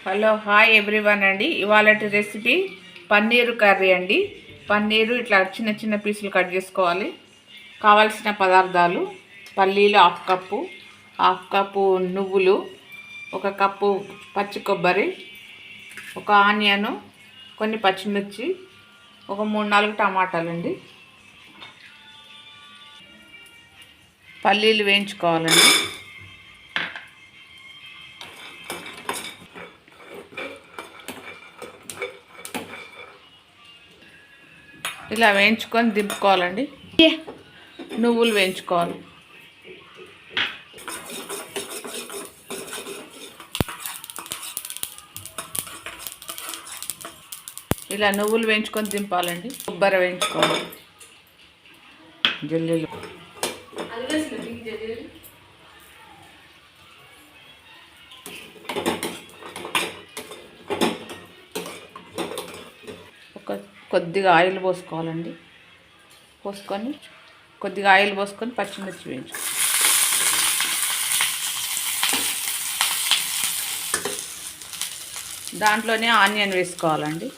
Hello hi everyone అండి. ఇవాళటి recipe paneer curry అండి. పన్నీరు ఇట్లా చిన్న చిన్న పీసులు కట్ చేసుకోవాలి. కావాల్సిన పదార్థాలు: పల్లీలు హాఫ్ కప్పు నువ్వులు, 1 కప్పు పచ్చి కొబ్బరి, 1 ఆనియను, కొన్ని పచ్చిమిర్చి, ఒక 3-4 టమాటాలు అండి. పల్లీలు వేయించుకోవాలండి. ఇలా వేయించుకొని దింపుకోవాలండి. నువ్వులు వేయించుకోవాలి. ఇలా నువ్వులు వేయించుకొని దింపాలండి. కొబ్బరి వేయించుకోవాలి. జల్లీలు కొద్దిగా ఆయిల్ పోసుకోవాలండి. కొద్దిగా ఆయిల్ పోసుకొని పచ్చిమిర్చి వేయించు. దాంట్లోనే ఆనియన్ వేసుకోవాలండి.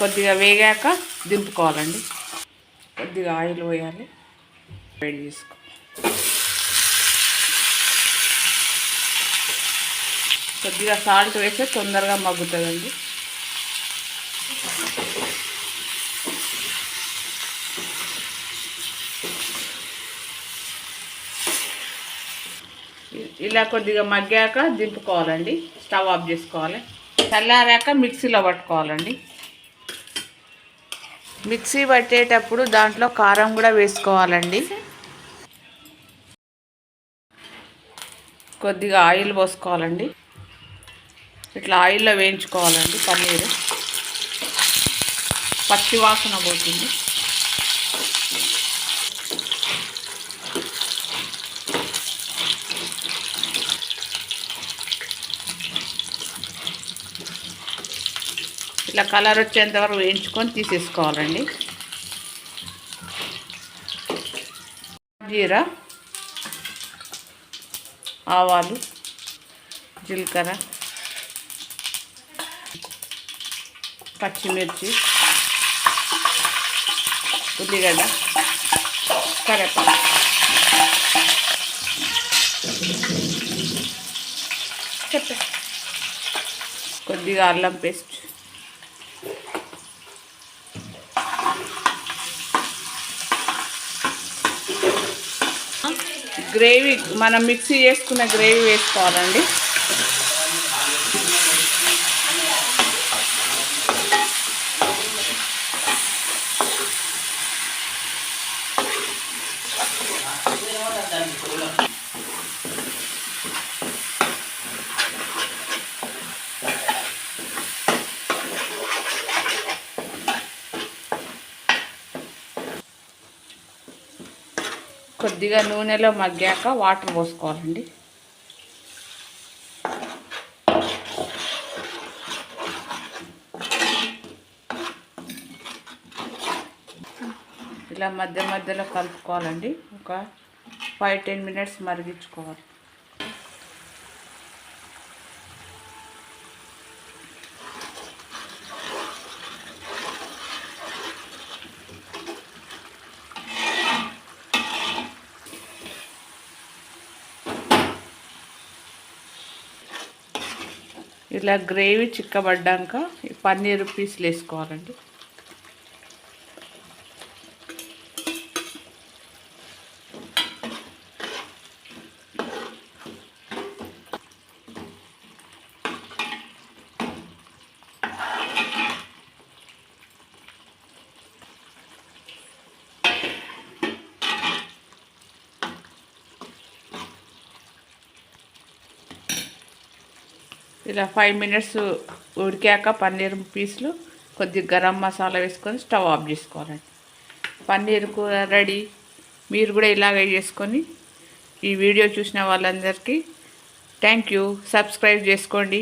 కొద్దిగా వేగాక దింపుకోవాలండి. కొద్దిగా ఆయిల్ వేయాలి. వేడి చేసుకో. కొద్దిగా సాల్ట్ వేస్తే తొందరగా మగ్గుతుందండి. ఇలా కొద్దిగా మగ్గాక దింపుకోవాలండి. స్టవ్ ఆఫ్ చేసుకోవాలి. చల్లారాక మిక్సీలో పట్టుకోవాలండి. మిక్సీ పట్టేటప్పుడు దాంట్లో కారం కూడా వేసుకోవాలండి. కొద్దిగా ఆయిల్ పోసుకోవాలండి. ఇట్లా ఆయిల్లో వేయించుకోవాలండి. పన్నీరు పచ్చి వాసన పోతుంది. ఇట్లా కలర్ వచ్చేంత వరకు వేయించుకొని తీసేసుకోవాలండి. జీరా, ఆవాలు, జీలకర్ర, పచ్చిమిర్చి, ఉల్లిగడ్డ, కరివేపాకు, కొద్దిగా అల్లం పేస్ట్, గ్రేవీ మనం మిక్సీ చేసుకున్న గ్రేవీ వేసుకోవాలండి. కొద్దిగా నూనెలో మగ్గాక వాటర్ పోసుకోవాలండి. ఇలా మధ్య మధ్యలో కలుపుకోవాలండి. ఒక 5-10 మినిట్స్ మరిగించుకోవాలి. ఇలా గ్రేవీ చిక్కబడ్డాక పన్నీరు పీసులు వేసుకోవాలండి. ఇలా 5 మినిట్స్ ఉడికాక పన్నీర్ పీసులు కొద్దిగా గరం మసాలా వేసుకొని స్టవ్ ఆఫ్ చేసుకోవాలండి. పన్నీర్ కూర రెడీ. మీరు కూడా ఇలాగే చేసుకొని ఈ వీడియో చూసిన వాళ్ళందరికీ థ్యాంక్ యూ. సబ్స్క్రైబ్ చేసుకోండి.